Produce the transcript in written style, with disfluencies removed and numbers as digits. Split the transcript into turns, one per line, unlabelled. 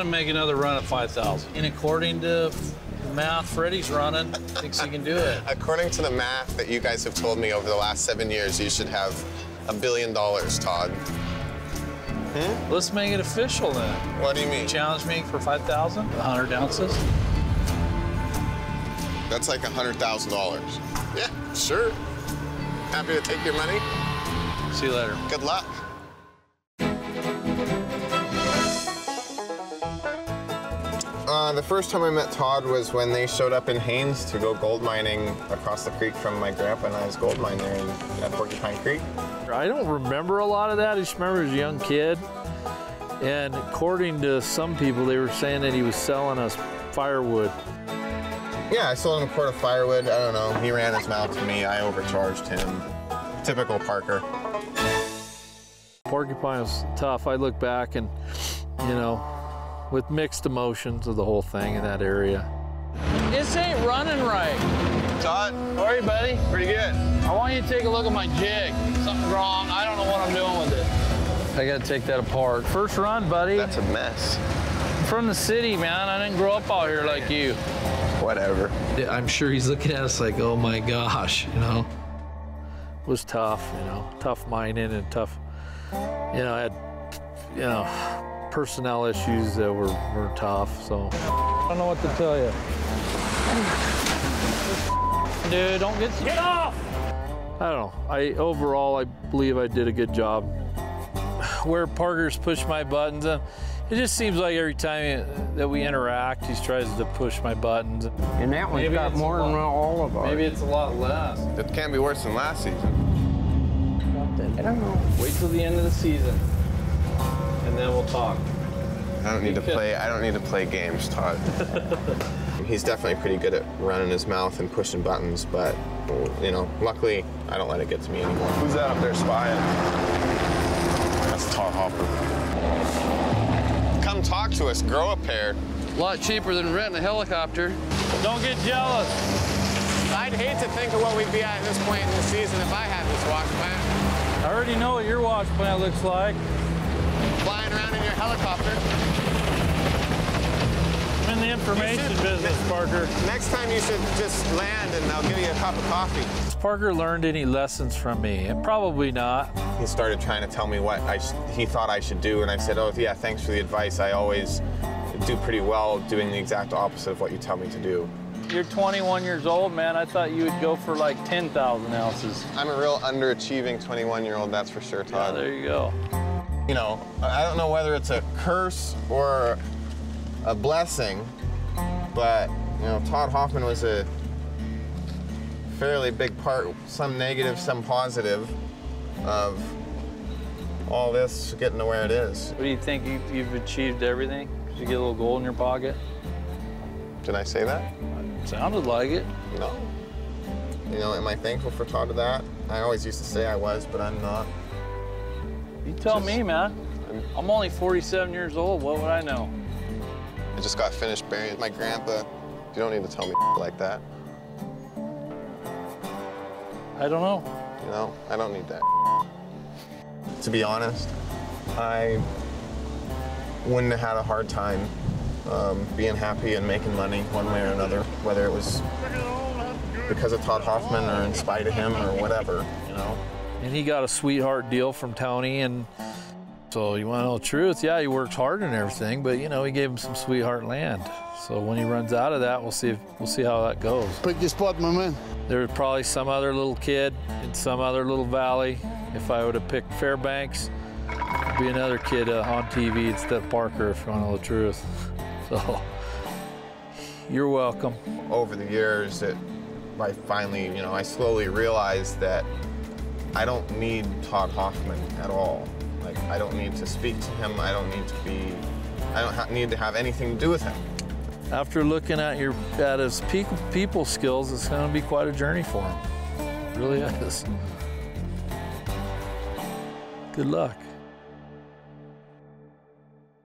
gonna make another run at 5,000. And according to math Freddie's running, thinks he can do it.
According to the math that you guys have told me over the last 7 years, you should have $1 billion, Todd.
Let's make it official then.
What do you mean?
Challenge me for 5,000, 100 ounces.
That's like $100,000. Yeah, sure. Happy to take your money.
See you later.
Good luck. The first time I met Todd was when they showed up in Haines to go gold mining across the creek from my grandpa and I's gold mine there at Porcupine Creek.
I don't remember a lot of that. I just remember as a young kid. And according to some people, they were saying that he was selling us firewood.
Yeah, I sold him a quart of firewood. I don't know. He ran his mouth to me. I overcharged him. Typical Parker.
Porcupine was tough. I look back and, you know, with mixed emotions of the whole thing in that area.
This ain't running right.
Todd?
How are you, buddy?
Pretty good.
I want you to take a look at my jig. Something's wrong. I don't know what I'm doing with it. I gotta take that apart. First run, buddy.
That's a mess.
I'm from the city, man. I didn't grow up out here like you.
Whatever.
I'm sure he's looking at us like, oh my gosh, you know.
It was tough, you know, tough mining and tough, you know, I had, you know, personnel issues that were tough, so. I don't know what to tell you.
Dude, don't get off!
I don't know. Overall, I believe I did a good job. Where Parker's pushed my buttons, it just seems like every time that we interact, he tries to push my buttons.
And that one's got more than all of ours.
Maybe it's a lot less.
It can't be worse than last season.
I don't know.
Wait till the end of the season, and then we'll talk.
I don't need to play games, Todd. He's definitely pretty good at running his mouth and pushing buttons, but, you know, luckily, I don't let it get to me anymore. Who's that up there spying? That's Todd Hopper. Come talk to us, grow a pair.
A lot cheaper than renting a helicopter. Don't get jealous.
I'd hate to think of what we'd be at this point in the season if I had this watch plant.
I already know what your watch plant looks like.
Flying around in your helicopter.
I'm in the information business, Parker.
Next time you should just land and I'll give you a cup of coffee.
Has Parker learned any lessons from me? Probably not.
He started trying to tell me what he thought I should do, and I said, oh, yeah, thanks for the advice. I always do pretty well doing the exact opposite of what you tell me to do.
You're 21 years old, man. I thought you would go for like 10,000 ounces.
I'm a real underachieving 21-year-old, that's for sure, Todd.
Yeah, there you go.
You know, I don't know whether it's a curse or a blessing, but, you know, Todd Hoffman was a fairly big part, some negative, some positive, of all this getting to where it is.
What do you think? You've achieved everything? Did you get a little gold in your pocket?
Did I say that?
Sounded like it.
No. You know, am I thankful for Todd of that? I always used to say I was, but I'm not.
You tell me, man. I'm only 47 years old. What would I know?
I just got finished burying my grandpa. You don't need to tell me like that.
I don't know.
You know, I don't need that. To be honest, I wouldn't have had a hard time being happy and making money one way or another, whether it was because of Todd Hoffman or in spite of him or whatever, you know.
And he got a sweetheart deal from Tony, and so you want to know the truth? Yeah, he worked hard and everything, but you know, he gave him some sweetheart land. So when he runs out of that, we'll see how that goes.
Pick your spot, my man.
There was probably some other little kid in some other little valley. If I would have picked Fairbanks, there'd be another kid on TV instead of Parker, if you want to know the truth. So you're welcome.
Over the years, I finally, you know, I slowly realized that I don't need Todd Hoffman at all. Like, I don't need to speak to him. I don't need to have anything to do with him.
After looking at his people skills, it's going to be quite a journey for him. It really is. Good luck.